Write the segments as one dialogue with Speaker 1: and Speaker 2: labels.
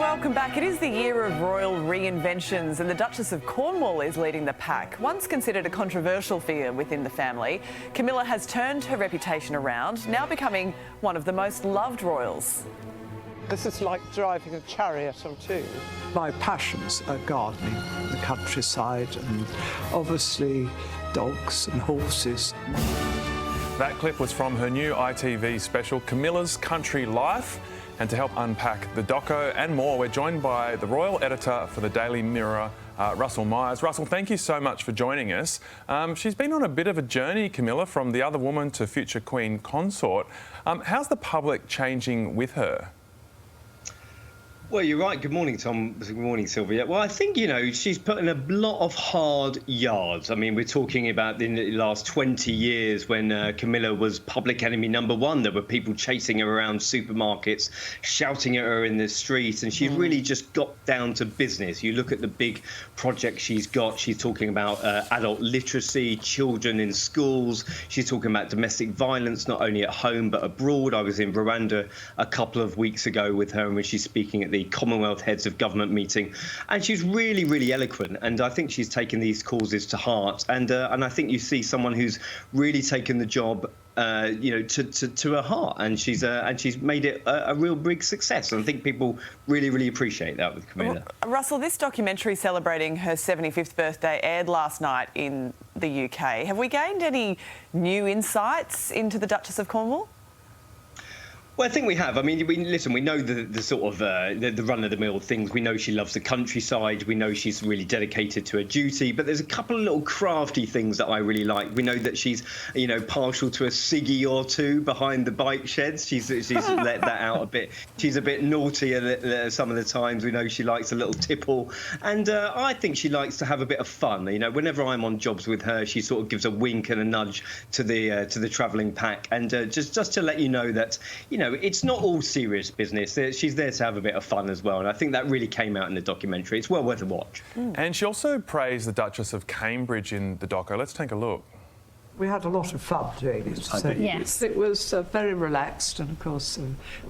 Speaker 1: Welcome back. It is the year of royal reinventions and the Duchess of Cornwall is leading the pack. Once considered a controversial figure within the family, Camilla has turned her reputation around, now becoming one of the most loved royals.
Speaker 2: This is like driving a chariot or two.
Speaker 3: My passions are gardening, the countryside, and obviously dogs and horses.
Speaker 4: That clip was from her new ITV special, Camilla's Country Life. And to help unpack the doco and more, we're joined by the royal editor for the Daily Mirror, Russell Myers. Russell, thank you so much for joining us. She's been on a bit of a journey, Camilla, from the other woman to future Queen consort. How's the public changing with her?
Speaker 5: Well, you're right. Good morning, Tom. Good morning, Sylvia. Well, I think, she's put in a lot of hard yards. I mean, we're talking about in the last 20 years when Camilla was public enemy #1. There were people chasing her around supermarkets, shouting at her in the streets, and she really just got down to business. You look at the big projects she's got. She's talking about adult literacy, children in schools. She's talking about domestic violence, not only at home but abroad. I was in Rwanda a couple of weeks ago with her, and when she's speaking at the Commonwealth Heads of Government meeting, and she's really, really eloquent. And I think she's taken these causes to heart. And I think you see someone who's really taken the job, to her heart, and she's made it a real big success. And I think people really, really appreciate that with Camilla.
Speaker 1: Russell, this documentary celebrating her 75th birthday aired last night in the UK. Have we gained any new insights into the Duchess of Cornwall?
Speaker 5: Well, I think we have. I mean, we know the sort of the run-of-the-mill things. We know she loves the countryside. We know she's really dedicated to her duty. But there's a couple of little crafty things that I really like. We know that she's, partial to a ciggy or two behind the bike sheds. She's let that out a bit. She's a bit naughty some of the times. We know she likes a little tipple. And I think she likes to have a bit of fun. Whenever I'm on jobs with her, she sort of gives a wink and a nudge to the travelling pack. And just to let you know that, it's not all serious business. She's there to have a bit of fun as well. And I think that really came out in the documentary. It's well worth a watch.
Speaker 4: And she also praised the Duchess of Cambridge in the doco. Let's take a look.
Speaker 3: We had a lot of fun doing it. So
Speaker 6: Yes.
Speaker 3: It was very relaxed, and of course,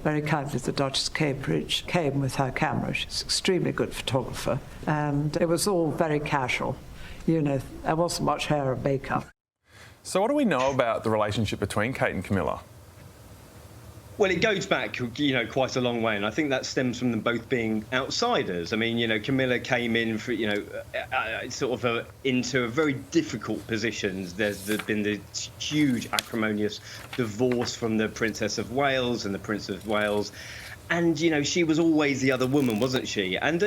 Speaker 3: very kindly, the Duchess of Cambridge came with her camera. She's an extremely good photographer, and it was all very casual. There wasn't much hair or makeup.
Speaker 4: So what do we know about the relationship between Kate and Camilla?
Speaker 5: Well, it goes back, quite a long way, and I think that stems from them both being outsiders. I mean, Camilla came in for, into a very difficult position. There's been the huge acrimonious divorce from the Princess of Wales and the Prince of Wales. And, she was always the other woman, wasn't she? And,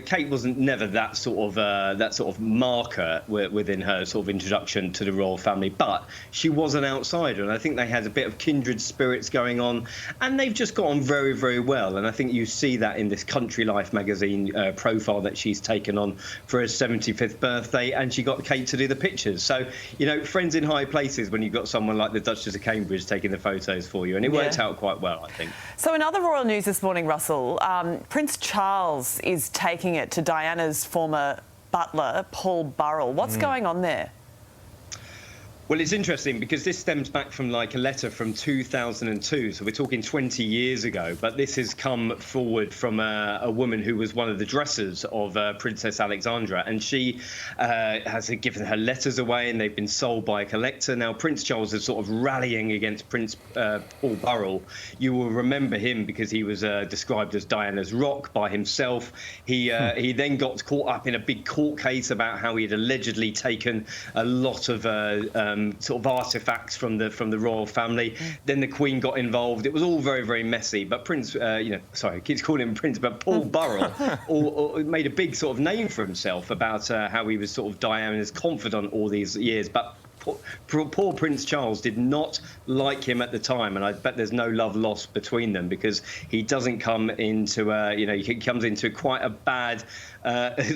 Speaker 5: Kate wasn't never that sort of marker within her sort of introduction to the royal family. But she was an outsider. And I think they had a bit of kindred spirits going on. And they've just got on very, very well. And I think you see that in this Country Life magazine profile that she's taken on for her 75th birthday. And she got Kate to do the pictures. So, friends in high places when you've got someone like the Duchess of Cambridge taking the photos for you. And it worked out quite well, I think.
Speaker 1: So in other royal news this morning, Russell, Prince Charles is taking it to Diana's former butler, Paul Burrell. What's going on there?
Speaker 5: Well, it's interesting because this stems back from a letter from 2002. So we're talking 20 years ago. But this has come forward from a woman who was one of the dressers of Princess Alexandra. And she has given her letters away, and they've been sold by a collector. Now, Prince Charles is sort of rallying against Prince Paul Burrell. You will remember him because he was described as Diana's rock by himself. He then got caught up in a big court case about how he had allegedly taken a lot of sort of artifacts from the royal family. Then the Queen got involved. It was all very, very messy. But sorry, I keep calling him Prince, but Paul Burrell made a big sort of name for himself about how he was sort of Diana's confidant all these years. But poor Prince Charles did not like him at the time, and I bet there's no love lost between them because he doesn't come into he comes into quite a bad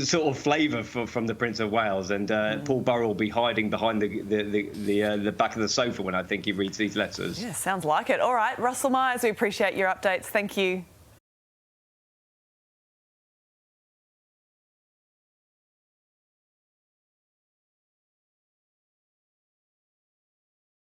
Speaker 5: sort of flavour from the Prince of Wales, and Paul Burrell will be hiding behind the back of the sofa when I think he reads these letters.
Speaker 1: Yeah, sounds like it. All right, Russell Myers, we appreciate your updates. Thank you.